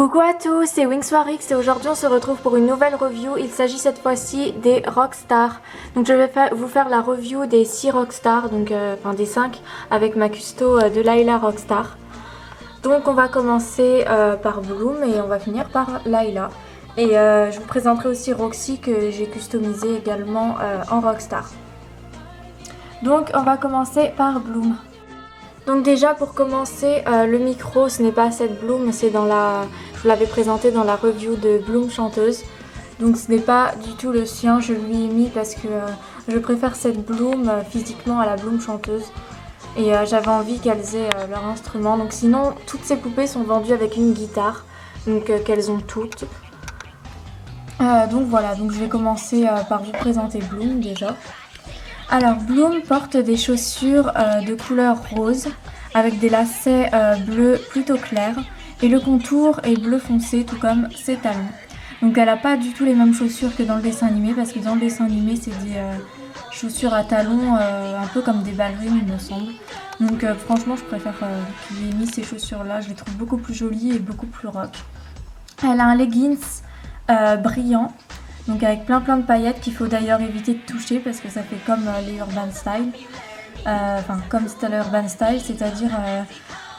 Coucou à tous, c'est Wingswarix et aujourd'hui on se retrouve pour une nouvelle review. Il s'agit cette fois-ci des Rockstar. Donc je vais vous faire la review des 6 Rockstar, donc enfin des 5 avec ma custo de Layla Rockstar. Donc on va commencer par Bloom et on va finir par Layla. Et je vous présenterai aussi Roxy que j'ai customisé également en Rockstar. Donc on va commencer par Bloom. Donc déjà pour commencer, le micro ce n'est pas cette Bloom, c'est dans la... Je vous l'avais présenté dans la review de Bloom chanteuse. Donc ce n'est pas du tout le sien, je lui ai mis parce que je préfère cette Bloom physiquement à la Bloom chanteuse. Et j'avais envie qu'elles aient leur instrument. Donc sinon toutes ces poupées sont vendues avec une guitare, donc qu'elles ont toutes. Donc voilà, donc je vais commencer par vous présenter Bloom déjà. Alors Bloom porte des chaussures de couleur rose avec des lacets bleus plutôt clairs et le contour est bleu foncé tout comme ses talons. Donc elle n'a pas du tout les mêmes chaussures que dans le dessin animé parce que dans le dessin animé c'est des chaussures à talons un peu comme des ballerines il me semble. Donc franchement je préfère qu'il ait mis ces chaussures là, je les trouve beaucoup plus jolies et beaucoup plus rock. Elle a un leggings brillant. Donc avec plein de paillettes qu'il faut d'ailleurs éviter de toucher parce que ça fait comme les Urban Style. Enfin comme c'était le Urban Style, c'est-à-dire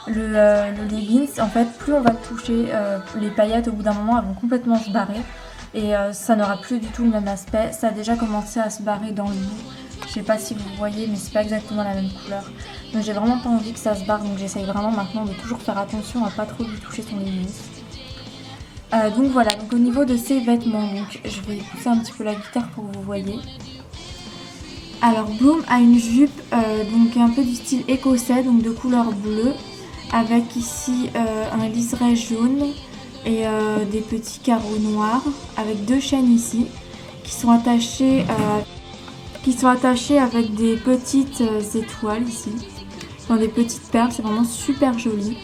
le leggings, en fait plus on va toucher les paillettes au bout d'un moment elles vont complètement se barrer. Et ça n'aura plus du tout le même aspect. Ça a déjà commencé à se barrer dans le bout. Je sais pas si vous voyez mais c'est pas exactement la même couleur. Donc j'ai vraiment pas envie que ça se barre, donc j'essaye vraiment maintenant de toujours faire attention à pas trop lui toucher son leggings. Donc voilà, donc au niveau de ses vêtements, donc je vais pousser un petit peu la guitare pour que vous voyez. Alors Bloom a une jupe donc un peu du style écossais, donc de couleur bleue, avec ici un liseré jaune et des petits carreaux noirs, avec deux chaînes ici qui sont attachées avec des petites étoiles ici, enfin des petites perles, c'est vraiment super joli.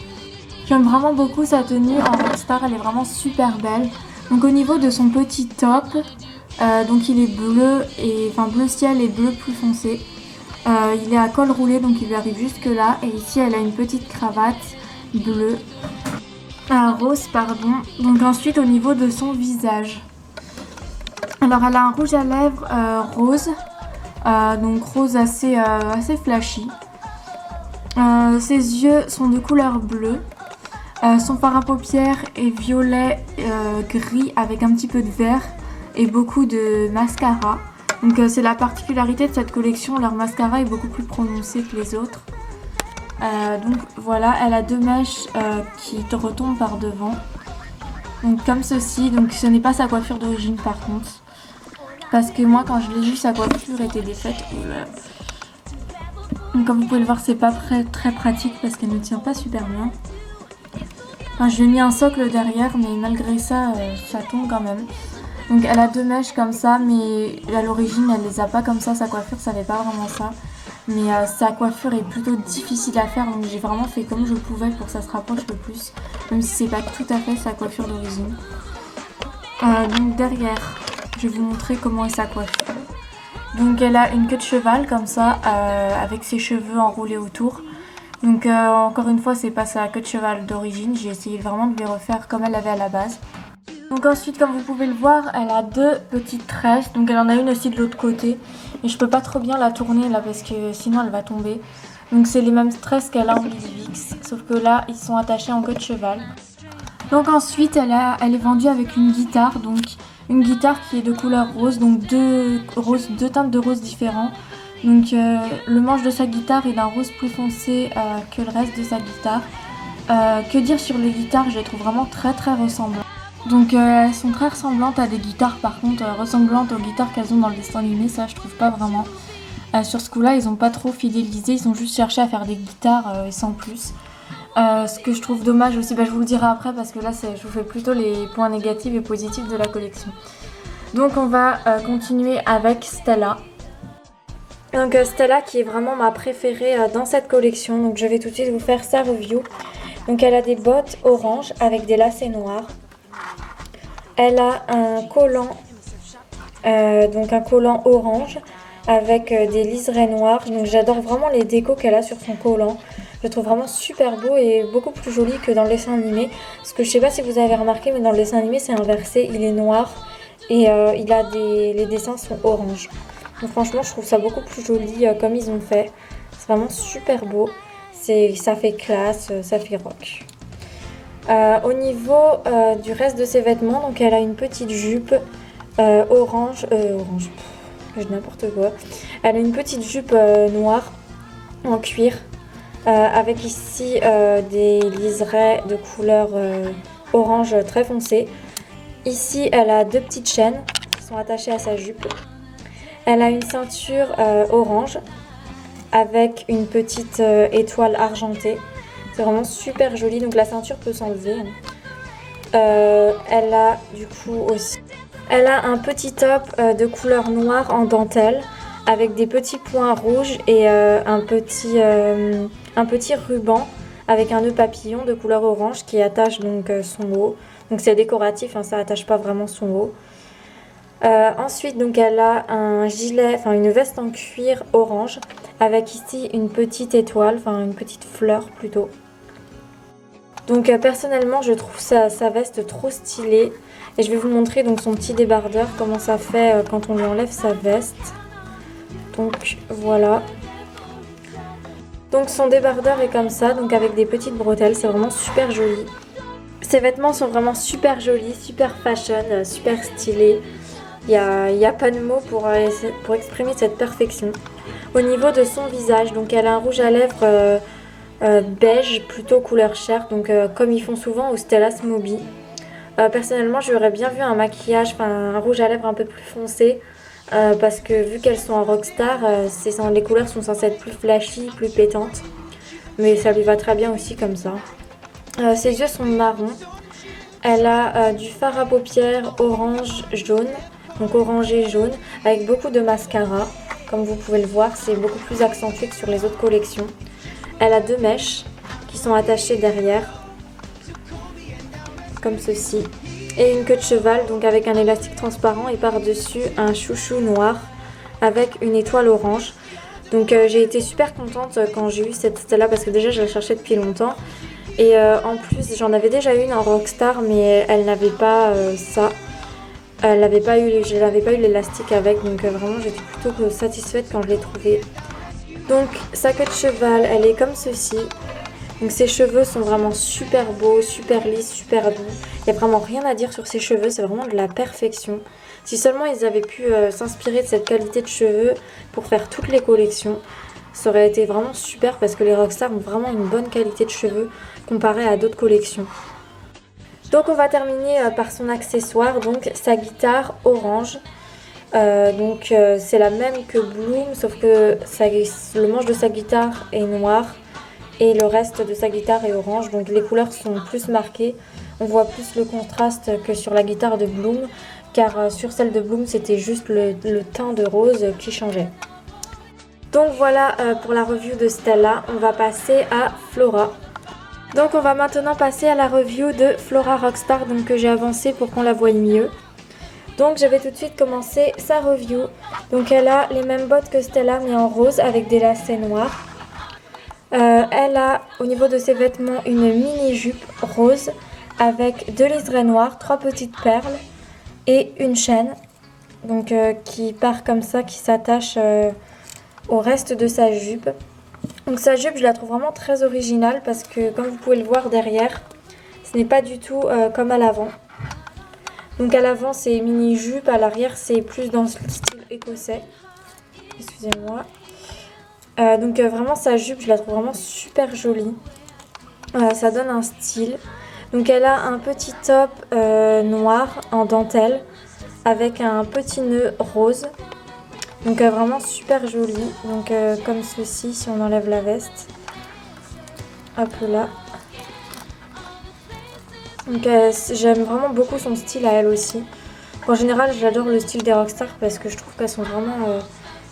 J'aime vraiment beaucoup sa tenue en Rockstar, elle est vraiment super belle. Donc au niveau de son petit top, donc il est bleu, et enfin bleu ciel et bleu plus foncé. Il est à col roulé donc il lui arrive jusque là. Et ici elle a une petite cravate bleue, rose pardon. Donc ensuite au niveau de son visage. Alors elle a un rouge à lèvres rose, donc rose assez flashy. Ses yeux sont de couleur bleue. Son fard à paupières est violet gris avec un petit peu de vert et beaucoup de mascara. Donc c'est la particularité de cette collection, leur mascara est beaucoup plus prononcé que les autres. Donc voilà, elle a deux mèches qui retombent par devant. Donc comme ceci, donc ce n'est pas sa coiffure d'origine par contre. Parce que moi quand je l'ai vue, sa coiffure était défaite. Donc comme vous pouvez le voir, c'est pas très pratique parce qu'elle ne tient pas super bien. Enfin, je lui ai mis un socle derrière, mais malgré ça, ça tombe quand même. Donc elle a deux mèches comme ça, mais à l'origine, elle les a pas comme ça. Sa coiffure, ça n'avait pas vraiment ça. Mais sa coiffure est plutôt difficile à faire, donc j'ai vraiment fait comme je pouvais pour que ça se rapproche le plus. Même si c'est pas tout à fait sa coiffure d'origine. Donc derrière, je vais vous montrer comment est sa coiffure. Donc elle a une queue de cheval comme ça, avec ses cheveux enroulés autour. Donc encore une fois c'est pas sa queue de cheval d'origine, j'ai essayé vraiment de les refaire comme elle avait à la base. Donc ensuite comme vous pouvez le voir, elle a deux petites tresses, donc elle en a une aussi de l'autre côté. Et je peux pas trop bien la tourner là parce que sinon elle va tomber. Donc c'est les mêmes tresses qu'elle a en Billy-Bix, sauf que là ils sont attachés en queue de cheval. Donc ensuite elle est vendue avec une guitare, donc une guitare qui est de couleur rose, donc deux teintes de rose différents. Donc le manche de sa guitare est d'un rose plus foncé que le reste de sa guitare. Que dire sur les guitares, je les trouve vraiment très ressemblantes. Donc elles sont très ressemblantes à des guitares par contre, ressemblantes aux guitares qu'elles ont dans le dessin animé, ça je trouve pas vraiment. Sur ce coup là ils ont pas trop fidélisé, ils ont juste cherché à faire des guitares et sans plus. Ce que je trouve dommage aussi, je vous le dirai après parce que là je vous fais plutôt les points négatifs et positifs de la collection. Donc on va continuer avec Stella. Donc Stella qui est vraiment ma préférée dans cette collection, donc je vais tout de suite vous faire sa review. Donc elle a des bottes orange avec des lacets noirs. Elle a un collant, donc un collant orange avec des liserés noirs. Donc j'adore vraiment les décos qu'elle a sur son collant. Je le trouve vraiment super beau et beaucoup plus joli que dans le dessin animé. Parce que je sais pas si vous avez remarqué, mais dans le dessin animé c'est inversé, il est noir et les dessins sont orange. Donc franchement je trouve ça beaucoup plus joli comme ils ont fait. C'est vraiment super beau. Ça fait classe, ça fait rock. Au niveau du reste de ses vêtements, donc elle a une petite jupe orange, je dis n'importe quoi. Elle a une petite jupe noire en cuir avec ici des liserés de couleur orange très foncé. Ici elle a deux petites chaînes qui sont attachées à sa jupe. Elle a une ceinture orange avec une petite étoile argentée. C'est vraiment super joli, donc la ceinture peut s'enlever. Elle a du coup aussi... Elle a un petit top de couleur noire en dentelle avec des petits points rouges et un petit ruban avec un nœud papillon de couleur orange qui attache donc son haut. Donc c'est décoratif, hein, ça attache pas vraiment son haut. Ensuite donc elle a un gilet, enfin une veste en cuir orange avec ici une petite étoile, enfin une petite fleur plutôt. Donc personnellement je trouve sa veste trop stylée et je vais vous montrer donc son petit débardeur, comment ça fait quand on lui enlève sa veste. Donc voilà. Donc son débardeur est comme ça, donc avec des petites bretelles, c'est vraiment super joli. Ses vêtements sont vraiment super jolis, super fashion, super stylés. Il y a pas de mots pour exprimer cette perfection. Au niveau de son visage, donc elle a un rouge à lèvres beige, plutôt couleur chair, donc comme ils font souvent au Stella Smoby. Personnellement, j'aurais bien vu un maquillage, enfin un rouge à lèvres un peu plus foncé, parce que vu qu'elles sont en Rockstar, les couleurs sont censées être plus flashy, plus pétantes. Mais ça lui va très bien aussi comme ça. Ses yeux sont marrons. Elle a du fard à paupières orange jaune, donc orangé jaune, avec beaucoup de mascara. Comme vous pouvez le voir, c'est beaucoup plus accentué que sur les autres collections. Elle a deux mèches qui sont attachées derrière, comme ceci. Et une queue de cheval, donc avec un élastique transparent et par-dessus un chouchou noir avec une étoile orange. Donc j'ai été super contente quand j'ai eu cette stella parce que déjà je la cherchais depuis longtemps. Et en plus j'en avais déjà une en Rockstar mais elle n'avait pas ça. Je n'avais pas eu l'élastique avec, donc vraiment j'étais plutôt satisfaite quand je l'ai trouvée. Donc sa queue de cheval, elle est comme ceci. Donc ses cheveux sont vraiment super beaux, super lisses, super doux. Il n'y a vraiment rien à dire sur ses cheveux, c'est vraiment de la perfection. Si seulement ils avaient pu s'inspirer de cette qualité de cheveux pour faire toutes les collections, ça aurait été vraiment super parce que les Rockstar ont vraiment une bonne qualité de cheveux comparée à d'autres collections. Donc on va terminer par son accessoire, donc sa guitare orange. C'est la même que Bloom, sauf que le manche de sa guitare est noir et le reste de sa guitare est orange, donc les couleurs sont plus marquées. On voit plus le contraste que sur la guitare de Bloom, car sur celle de Bloom c'était juste le teint de rose qui changeait. Donc voilà pour la review de Stella, on va passer à Flora. Donc on va maintenant passer à la review de Flora Rockstar, donc que j'ai avancé pour qu'on la voie mieux. Donc je vais tout de suite commencer sa review. Donc elle a les mêmes bottes que Stella mais en rose avec des lacets noirs. Elle a au niveau de ses vêtements une mini jupe rose avec deux liserés noirs, trois petites perles et une chaîne. Donc qui part comme ça, qui s'attache au reste de sa jupe. Donc sa jupe je la trouve vraiment très originale parce que comme vous pouvez le voir derrière, ce n'est pas du tout comme à l'avant. Donc à l'avant c'est mini jupe, à l'arrière c'est plus dans le style écossais. Excusez-moi. Donc vraiment sa jupe je la trouve vraiment super jolie. Ça donne un style. Donc elle a un petit top noir en dentelle avec un petit nœud rose. Donc vraiment super joli. Donc comme ceci si on enlève la veste. Hop là. Donc j'aime vraiment beaucoup son style à elle aussi. En général j'adore le style des Rockstar parce que je trouve qu'elles sont vraiment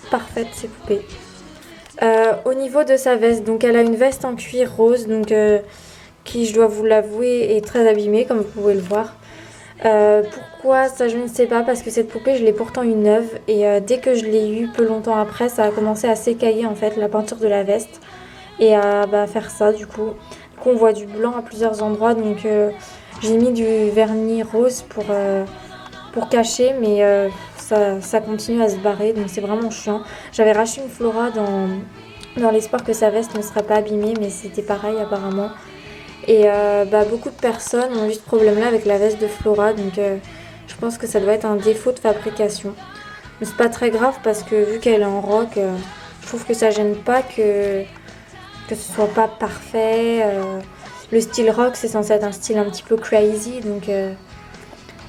parfaites ces poupées. Au niveau de sa veste, donc elle a une veste en cuir rose, donc qui je dois vous l'avouer est très abîmée comme vous pouvez le voir. Pourquoi ça je ne sais pas parce que cette poupée je l'ai pourtant eu neuve et dès que je l'ai eue peu longtemps après ça a commencé à s'écailler en fait la peinture de la veste et à faire ça du coup. On voit du blanc à plusieurs endroits, donc j'ai mis du vernis rose pour cacher, mais ça continue à se barrer, donc c'est vraiment chiant. J'avais racheté une Flora dans l'espoir que sa veste ne serait pas abîmée, mais c'était pareil apparemment. Et beaucoup de personnes ont eu ce problème-là avec la veste de Flora, donc je pense que ça doit être un défaut de fabrication. Mais c'est pas très grave parce que vu qu'elle est en rock, je trouve que ça gêne pas que ce soit pas parfait. Le style rock, c'est censé être un style un petit peu crazy, donc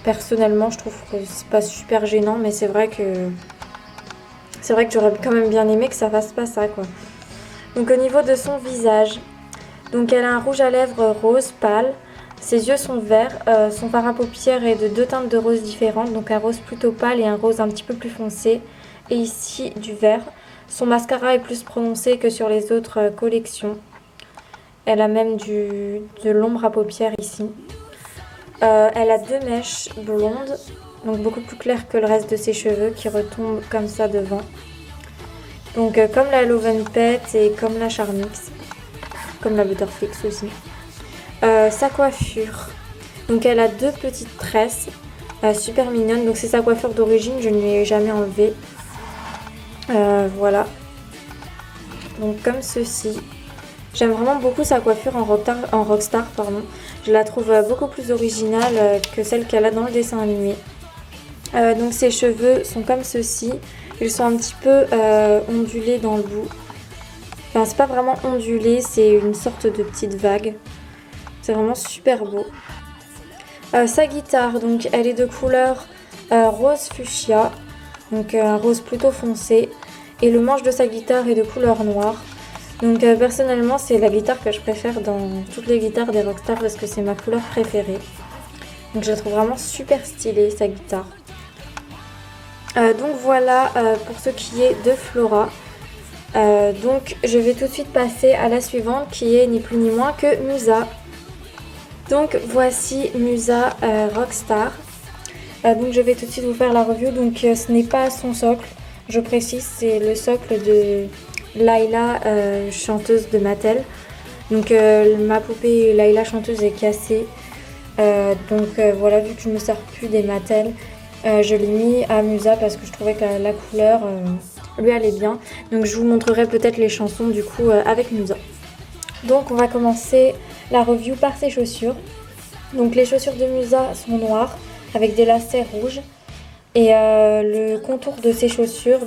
personnellement, je trouve que c'est pas super gênant, mais c'est vrai que j'aurais quand même bien aimé que ça fasse pas ça, quoi. Donc au niveau de son visage, donc elle a un rouge à lèvres rose pâle, ses yeux sont verts, son fard à paupières est de 2 teintes de rose différentes, donc un rose plutôt pâle et un rose un petit peu plus foncé, et ici du vert. Son mascara est plus prononcé que sur les autres collections. Elle a même de l'ombre à paupières ici. Elle a 2 mèches blondes, donc beaucoup plus claires que le reste de ses cheveux qui retombent comme ça devant. Donc comme la Lovenpet et comme la Charmix, comme la Butterfix aussi. Sa coiffure, donc elle a 2 petites tresses super mignonnes, donc c'est sa coiffure d'origine, je ne l'ai jamais enlevée. Voilà, donc comme ceci. J'aime vraiment beaucoup sa coiffure en Rockstar, pardon. Je la trouve beaucoup plus originale que celle qu'elle a dans le dessin animé. Donc ses cheveux sont comme ceci. Ils sont un petit peu ondulés dans le bout. Enfin, c'est pas vraiment ondulé, c'est une sorte de petite vague. C'est vraiment super beau. Sa guitare, donc elle est de couleur rose fuchsia. Donc un rose plutôt foncé. Et le manche de sa guitare est de couleur noire. Donc personnellement, c'est la guitare que je préfère dans toutes les guitares des Rockstar parce que c'est ma couleur préférée. Donc je la trouve vraiment super stylée, sa guitare. Donc voilà pour ce qui est de Flora. Donc je vais tout de suite passer à la suivante qui est ni plus ni moins que Musa. Donc voici Musa Rockstar. Donc je vais tout de suite vous faire la review. Donc ce n'est pas son socle, je précise, c'est le socle de Layla, chanteuse de Mattel. Donc ma poupée Layla chanteuse est cassée. Voilà, vu que je ne me sers plus des Mattel, je l'ai mis à Musa parce que je trouvais que la couleur lui allait bien. Donc je vous montrerai peut-être les chansons du coup avec Musa. Donc on va commencer la review par ses chaussures. Donc les chaussures de Musa sont noires avec des lacets rouges. Et le contour de ses chaussures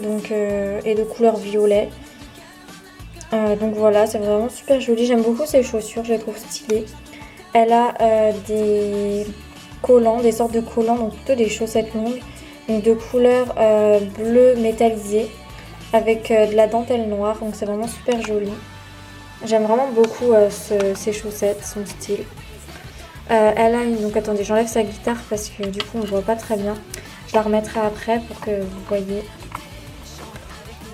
est de couleur violet. Donc voilà, c'est vraiment super joli. J'aime beaucoup ces chaussures, je les trouve stylées. Elle a des collants, des sortes de collants, donc plutôt des chaussettes longues. Donc de couleur bleu métallisé avec de la dentelle noire. Donc c'est vraiment super joli. J'aime vraiment beaucoup ces chaussettes, son style. Elle a une... Donc attendez, j'enlève sa guitare parce que du coup on ne voit pas très bien. Je la remettrai après pour que vous voyez.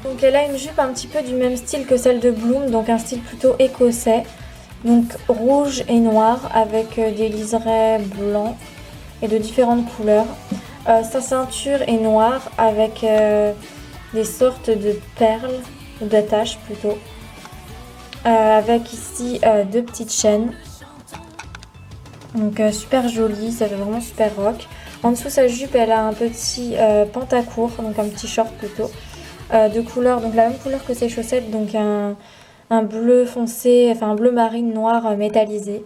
Donc elle a une jupe un petit peu du même style que celle de Bloom, donc un style plutôt écossais. Donc rouge et noir avec des liserés blancs et de différentes couleurs. Sa ceinture est noire avec des sortes de perles, ou d'attaches plutôt. Avec ici 2 petites chaînes. Donc super jolie, ça fait vraiment super rock. En dessous sa jupe, elle a un petit pantacourt, donc un petit short plutôt. De couleur, donc la même couleur que ses chaussettes, donc un bleu foncé, enfin un bleu marine noir métallisé.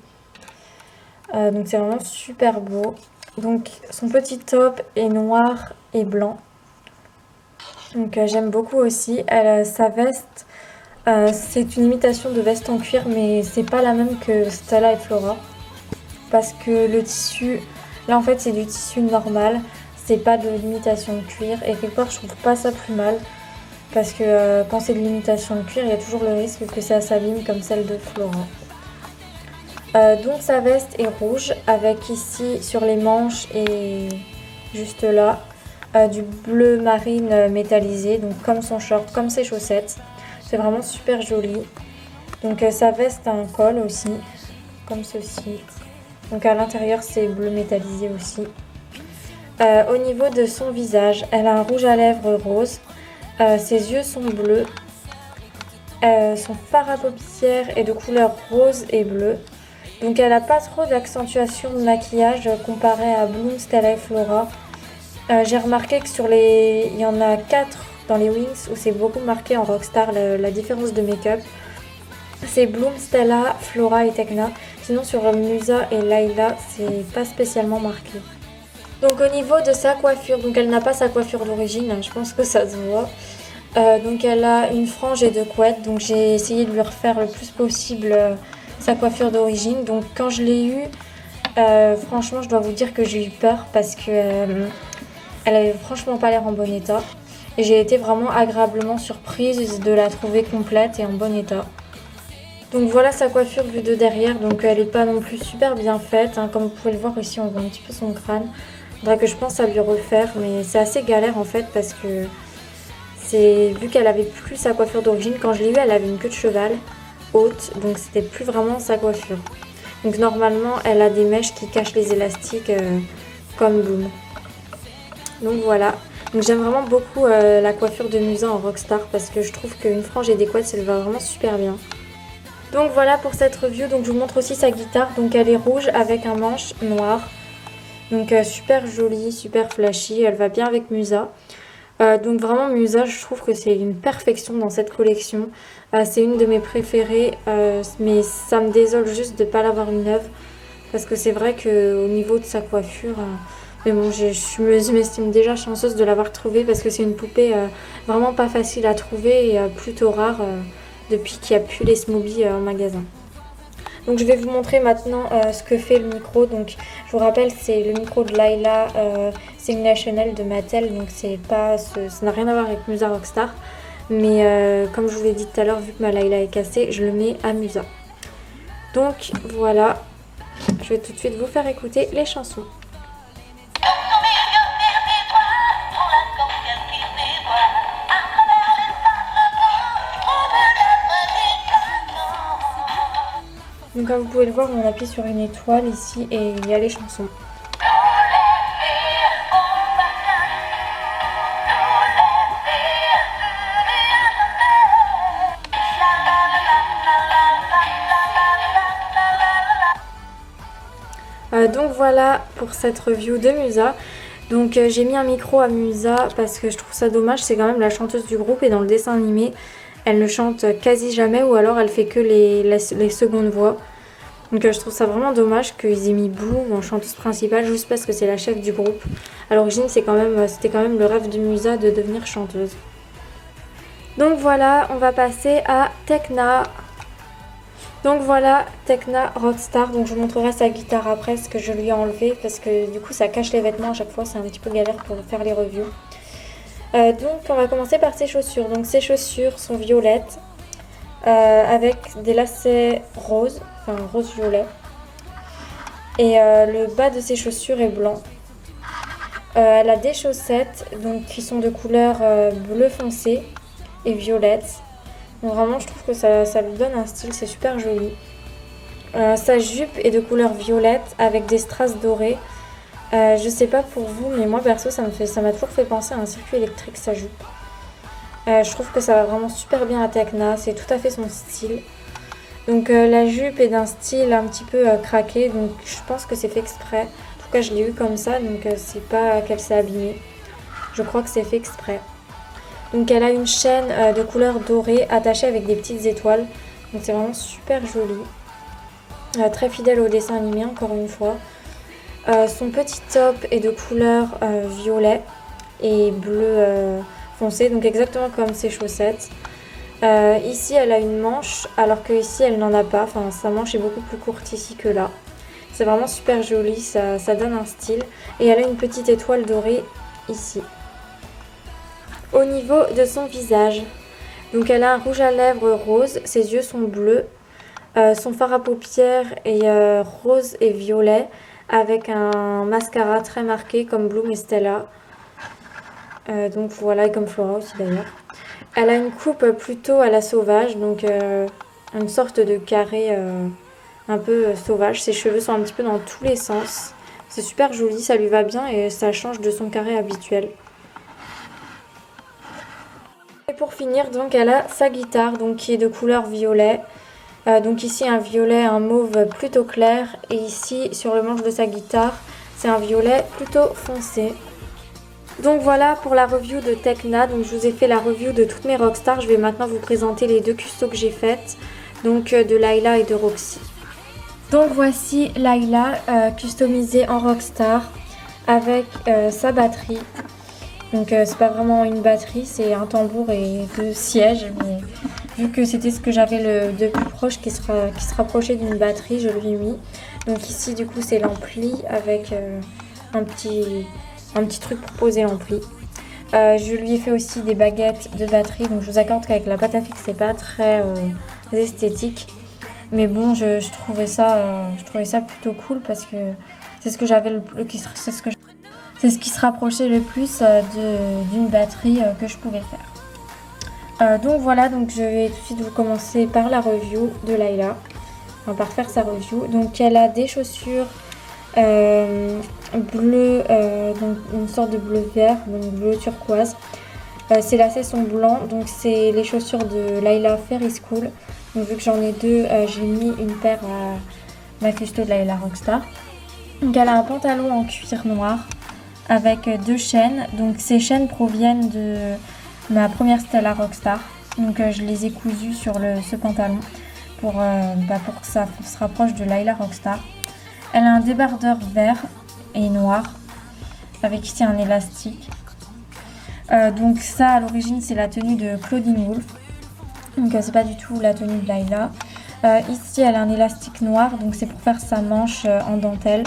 Donc c'est vraiment super beau. Donc son petit top est noir et blanc. Donc j'aime beaucoup aussi. Sa veste, c'est une imitation de veste en cuir, mais c'est pas la même que Stella et Flora. Parce que le tissu, là en fait c'est du tissu normal, c'est pas de l'imitation de cuir. Et quelque part je trouve pas ça plus mal. Parce que quand c'est de l'imitation de cuir, il y a toujours le risque que ça s'abîme comme celle de Flora. Donc sa veste est rouge avec ici sur les manches et juste là du bleu marine métallisé, donc comme son short, comme ses chaussettes. C'est vraiment super joli. Donc sa veste a un col aussi, comme ceci. Donc à l'intérieur c'est bleu métallisé aussi. Au niveau de son visage, elle a un rouge à lèvres rose. Ses yeux sont bleus. Son fard à paupières est de couleur rose et bleu. Donc elle n'a pas trop d'accentuation de maquillage comparé à Bloom, Stella et Flora. J'ai remarqué que il y en a 4 dans les Wings où c'est beaucoup marqué en Rockstar la différence de make-up. C'est Bloom, Stella, Flora et Tecna. Sinon sur Musa et Layla, c'est pas spécialement marqué. Donc au niveau de sa coiffure, donc elle n'a pas sa coiffure d'origine, hein, je pense que ça se voit. Donc elle a une frange et 2 couettes, donc j'ai essayé de lui refaire le plus possible sa coiffure d'origine. Donc quand je l'ai eue, franchement je dois vous dire que j'ai eu peur parce que elle avait franchement pas l'air en bon état. Et j'ai été vraiment agréablement surprise de la trouver complète et en bon état. Donc voilà sa coiffure vue de derrière, donc elle n'est pas non plus super bien faite, hein. Comme vous pouvez le voir ici on voit un petit peu son crâne. Faudrait que je pense à lui refaire, mais c'est assez galère en fait parce que vu qu'elle avait plus sa coiffure d'origine, quand je l'ai eue elle avait une queue de cheval haute, donc c'était plus vraiment sa coiffure. Donc normalement elle a des mèches qui cachent les élastiques comme Bloom. Donc voilà, donc j'aime vraiment beaucoup la coiffure de Musa en Rockstar parce que je trouve qu'une frange et des couettes ça lui va vraiment super bien. Donc voilà pour cette review, donc je vous montre aussi sa guitare, donc elle est rouge avec un manche noir. Donc super jolie, super flashy, elle va bien avec Musa. Donc vraiment Musa, je trouve que c'est une perfection dans cette collection. C'est une de mes préférées, mais ça me désole juste de ne pas l'avoir une neuve. Parce que c'est vrai qu'au niveau de sa coiffure, mais bon, je m'estime déjà chanceuse de l'avoir trouvée parce que c'est une poupée vraiment pas facile à trouver et plutôt rare depuis qu'il n'y a plus les Smobies en magasin. Donc je vais vous montrer maintenant ce que fait le micro. Donc je vous rappelle, c'est le micro de Layla Signationnel de Mattel. Donc c'est pas ça n'a rien à voir avec Musa Rockstar. Mais comme je vous l'ai dit tout à l'heure, vu que ma Layla est cassée, je le mets à Musa. Donc voilà, je vais tout de suite vous faire écouter les chansons. Donc comme vous pouvez le voir, on appuie sur une étoile ici et il y a les chansons. Donc voilà pour cette review de Musa. Donc j'ai mis un micro à Musa parce que je trouve ça dommage, c'est quand même la chanteuse du groupe et dans le dessin animé, elle ne chante quasi jamais ou alors elle fait que les secondes voix. Donc je trouve ça vraiment dommage qu'ils aient mis Bloom en chanteuse principale juste parce que c'est la chef du groupe. À l'origine c'était quand même le rêve de Musa de devenir chanteuse. Donc voilà, on va passer à Tecna. Donc voilà, Tecna Rockstar. Donc je vous montrerai sa guitare après, ce que je lui ai enlevé parce que du coup ça cache les vêtements à chaque fois, c'est un petit peu galère pour faire les reviews. Donc on va commencer par ses chaussures. Donc ses chaussures sont violettes avec des lacets roses, enfin rose-violet. Et le bas de ses chaussures est blanc. Elle a des chaussettes donc, qui sont de couleur bleu foncé et violette. Donc vraiment je trouve que ça lui donne un style, c'est super joli. Sa jupe est de couleur violette avec des strass dorés. Je sais pas pour vous, mais moi perso ça m'a toujours fait penser à un circuit électrique sa jupe. Je trouve que ça va vraiment super bien à Tecna, c'est tout à fait son style. Donc la jupe est d'un style un petit peu craqué, donc je pense que c'est fait exprès. En tout cas je l'ai eu comme ça, donc c'est pas qu'elle s'est abîmée. Je crois que c'est fait exprès. Donc elle a une chaîne de couleur dorée attachée avec des petites étoiles. Donc c'est vraiment super joli. Très fidèle au dessin animé encore une fois. Son petit top est de couleur violet et bleu foncé. Donc exactement comme ses chaussettes. Ici elle a une manche alors que ici elle n'en a pas. Enfin sa manche est beaucoup plus courte ici que là. C'est vraiment super joli, ça donne un style. Et elle a une petite étoile dorée ici. Au niveau de son visage, donc elle a un rouge à lèvres rose, ses yeux sont bleus, son fard à paupières est rose et violet avec un mascara très marqué comme Bloom et Stella. Donc voilà, et comme Flora aussi d'ailleurs. Elle a une coupe plutôt à la sauvage, donc une sorte de carré un peu sauvage. Ses cheveux sont un petit peu dans tous les sens. C'est super joli, ça lui va bien et ça change de son carré habituel. pour finir, donc elle a sa guitare donc qui est de couleur violet. Donc ici un violet, un mauve plutôt clair, et ici sur le manche de sa guitare c'est un violet plutôt foncé. Donc voilà pour la review de Tecna. Donc je vous ai fait la review de toutes mes Rockstar. Je vais maintenant vous présenter les deux custos que j'ai faites, donc de Layla et de Roxy. Donc voici Layla customisée en Rockstar avec sa batterie. Donc c'est pas vraiment une batterie, c'est un tambour et deux sièges, mais vu que c'était ce que j'avais de plus proche qui se rapprochait d'une batterie, je lui ai mis. Donc ici du coup c'est l'ampli avec un petit truc pour poser l'ampli. Je lui ai fait aussi des baguettes de batterie, donc je vous accorde qu'avec la pâte à fixe c'est pas très esthétique. Mais bon, je trouvais ça plutôt cool parce que c'est ce que j'avais c'est ce qui se rapprochait le plus d'une batterie que je pouvais faire. Donc voilà, donc je vais tout de suite vous commencer par la review de Layla. Enfin, par faire sa review. Donc elle a des chaussures bleu, donc une sorte de bleu vert, donc bleu turquoise. Ses lacets sont blancs, donc c'est les chaussures de Layla Fairy School. Donc vu que j'en ai deux, j'ai mis une paire à ma custo de Layla Rockstar. Donc elle a un pantalon en cuir noir avec deux chaînes. Donc ces chaînes proviennent de ma première Stella Rockstar. Donc je les ai cousues sur ce pantalon pour que ça se rapproche de Layla Rockstar. Elle a un débardeur vert et noir avec ici un élastique. Donc ça à l'origine c'est la tenue de Claudine Wolf. Donc c'est pas du tout la tenue de Layla. Ici elle a un élastique noir, donc c'est pour faire sa manche en dentelle.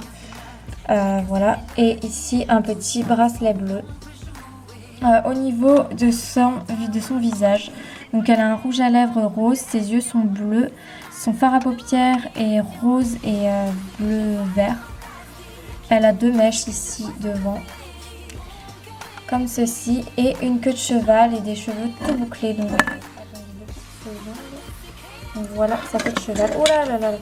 Voilà. Et ici un petit bracelet bleu. Au niveau de son visage, donc elle a un rouge à lèvres rose, ses yeux sont bleus, son fard à paupières est rose et bleu vert. Elle a deux mèches ici devant, comme ceci, et une queue de cheval et des cheveux tout bouclés. Donc voilà sa queue de cheval. Oh là là là.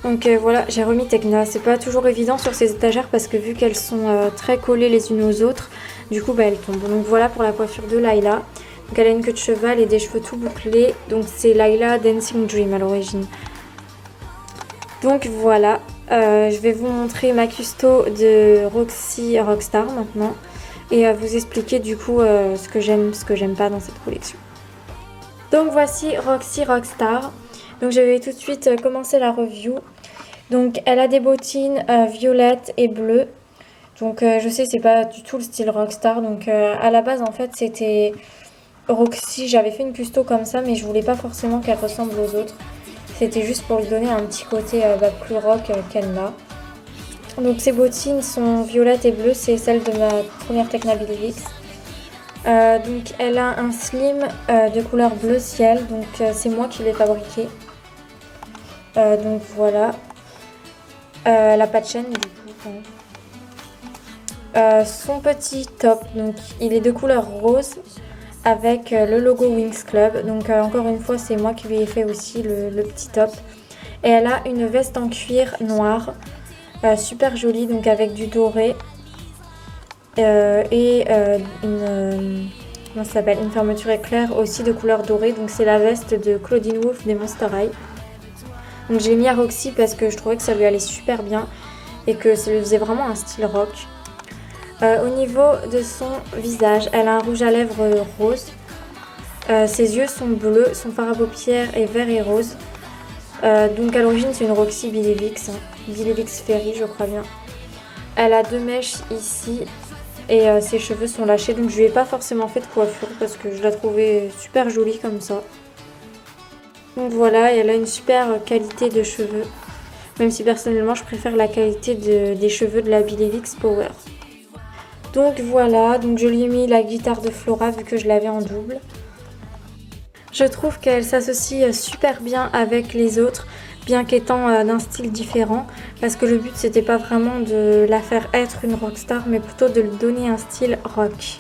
Donc voilà, j'ai remis Tecna. C'est pas toujours évident sur ces étagères parce que vu qu'elles sont très collées les unes aux autres, du coup elles tombent. Donc voilà pour la coiffure de Layla. Donc elle a une queue de cheval et des cheveux tout bouclés. Donc c'est Layla Dancing Dream à l'origine. Donc voilà, je vais vous montrer ma custo de Roxy Rockstar maintenant. Et vous expliquer du coup ce que j'aime pas dans cette collection. Donc voici Roxy Rockstar. Donc je vais tout de suite commencer la review. Donc elle a des bottines violettes et bleues. Donc je sais c'est pas du tout le style Rockstar. Donc à la base en fait c'était Roxy. J'avais fait une custo comme ça mais je voulais pas forcément qu'elle ressemble aux autres. C'était juste pour lui donner un petit côté plus rock qu'elle n'a. Donc ces bottines sont violettes et bleues. C'est celle de ma première Tecna Billy. Donc elle a un slim de couleur bleu ciel. Donc c'est moi qui l'ai fabriqué. Donc voilà. Elle n'a pas de chaîne du coup. Son petit top, donc il est de couleur rose avec le logo Wings Club. Donc encore une fois c'est moi qui lui ai fait aussi le petit top. Et elle a une veste en cuir noir, super jolie, donc avec du doré. Une fermeture éclair aussi de couleur dorée. Donc c'est la veste de Claudine Wolf des Monster High. Donc je l'ai mis à Roxy parce que je trouvais que ça lui allait super bien et que ça lui faisait vraiment un style rock. Au niveau de son visage, elle a un rouge à lèvres rose. Ses yeux sont bleus, son fard à paupières est vert et rose. Donc à l'origine c'est une Roxy Billy Vix, Billy Vix Fairy je crois bien. Elle a deux mèches ici et ses cheveux sont lâchés. Donc je lui ai pas forcément fait de coiffure parce que je la trouvais super jolie comme ça. Donc voilà, elle a une super qualité de cheveux. Même si personnellement je préfère la qualité des cheveux de la Billy Vix Power. Donc voilà, donc je lui ai mis la guitare de Flora vu que je l'avais en double. Je trouve qu'elle s'associe super bien avec les autres, bien qu'étant d'un style différent. Parce que le but c'était pas vraiment de la faire être une rockstar, mais plutôt de lui donner un style rock.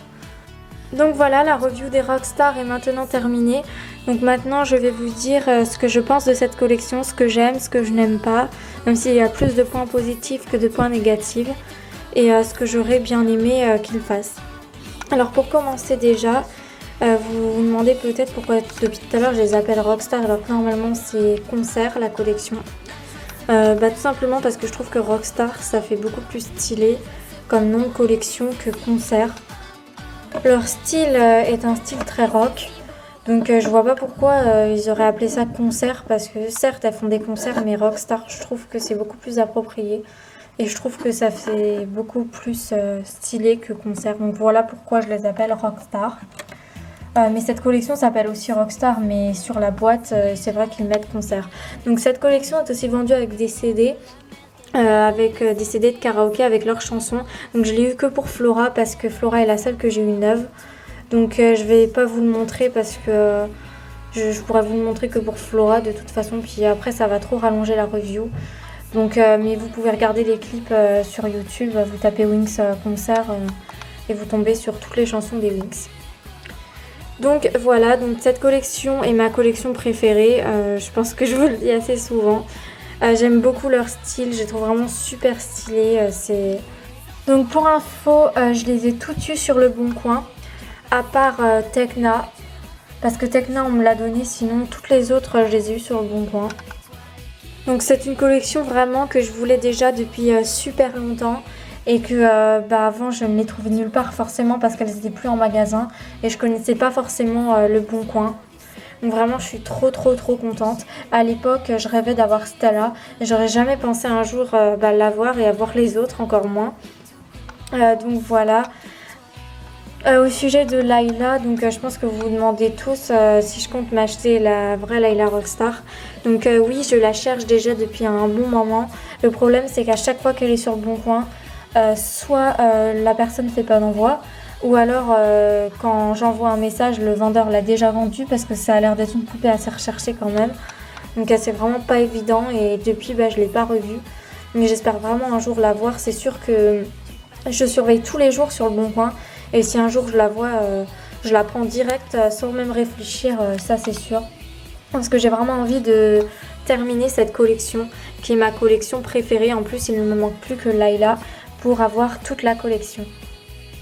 Donc voilà, la review des Rockstar est maintenant terminée. Donc maintenant je vais vous dire ce que je pense de cette collection, ce que j'aime, ce que je n'aime pas. Même s'il y a plus de points positifs que de points négatifs. Et ce que j'aurais bien aimé qu'il fasse. Alors pour commencer déjà, Vous vous demandez peut-être pourquoi depuis tout à l'heure je les appelle Rockstar alors que normalement c'est Concert la collection. Tout simplement parce que je trouve que Rockstar ça fait beaucoup plus stylé comme nom de collection que Concert. Leur style est un style très rock. Donc je vois pas pourquoi ils auraient appelé ça concert parce que certes elles font des concerts mais Rockstar je trouve que c'est beaucoup plus approprié et je trouve que ça fait beaucoup plus stylé que concert. Donc voilà pourquoi je les appelle Rockstar. Mais cette collection s'appelle aussi Rockstar mais sur la boîte c'est vrai qu'ils mettent concert. Donc cette collection est aussi vendue avec des CD. Avec des CD de karaoké avec leurs chansons. Donc je l'ai eu que pour Flora parce que Flora est la seule que j'ai eu neuve. Donc je vais pas vous le montrer parce que je pourrais vous le montrer que pour Flora de toute façon. Puis après ça va trop rallonger la review. Donc mais vous pouvez regarder les clips sur YouTube. Vous tapez Wings concert et vous tombez sur toutes les chansons des Wings. Donc voilà, donc cette collection est ma collection préférée. Je pense que je vous le dis assez souvent. J'aime beaucoup leur style, je les trouve vraiment super stylés. Donc pour info, je les ai toutes eues sur le Bon Coin, à part Tekna, parce que Tekna on me l'a donné, sinon toutes les autres je les ai eues sur le Bon Coin. Donc c'est une collection vraiment que je voulais déjà depuis super longtemps et que avant je ne les trouvais nulle part forcément parce qu'elles n'étaient plus en magasin et je connaissais pas forcément le Bon Coin. Donc vraiment je suis trop contente. À l'époque je rêvais d'avoir Stella et j'aurais jamais pensé un jour l'avoir et avoir les autres encore moins. Donc voilà. Au sujet de Layla, donc je pense que vous vous demandez tous si je compte m'acheter la vraie Layla Rockstar. Donc oui, je la cherche déjà depuis un bon moment. Le problème c'est qu'à chaque fois qu'elle est sur le Bon Coin, soit la personne ne fait pas d'envoi, ou alors quand j'envoie un message, le vendeur l'a déjà vendue parce que ça a l'air d'être une poupée assez recherchée quand même. Donc c'est vraiment pas évident et depuis je l'ai pas revue. Mais j'espère vraiment un jour la voir. C'est sûr que je surveille tous les jours sur le Bon Coin. Et si un jour je la vois, je la prends direct sans même réfléchir, ça c'est sûr. Parce que j'ai vraiment envie de terminer cette collection qui est ma collection préférée. En plus il ne me manque plus que Layla pour avoir toute la collection.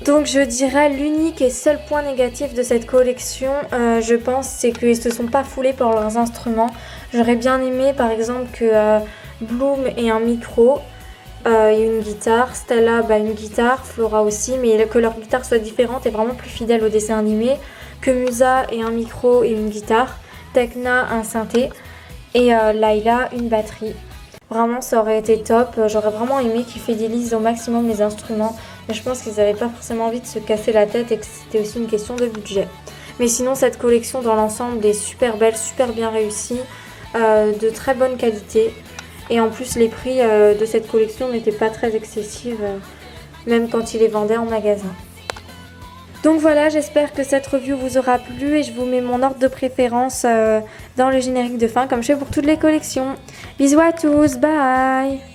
Donc je dirais l'unique et seul point négatif de cette collection, je pense, c'est qu'ils ne se sont pas foulés pour leurs instruments. J'aurais bien aimé par exemple que Bloom ait un micro et une guitare, Stella une guitare, Flora aussi, mais que leur guitare soit différente et vraiment plus fidèle au dessin animé, que Musa ait un micro et une guitare, Tekna un synthé et Layla une batterie. Vraiment ça aurait été top, j'aurais vraiment aimé qu'ils fidélisent au maximum les instruments, mais je pense qu'ils n'avaient pas forcément envie de se casser la tête et que c'était aussi une question de budget. Mais sinon cette collection dans l'ensemble est super belle, super bien réussie, de très bonne qualité. Et en plus les prix de cette collection n'étaient pas très excessifs, même quand ils les vendaient en magasin. Donc voilà, j'espère que cette review vous aura plu et je vous mets mon ordre de préférence dans le générique de fin comme je fais pour toutes les collections. Bisous à tous, bye!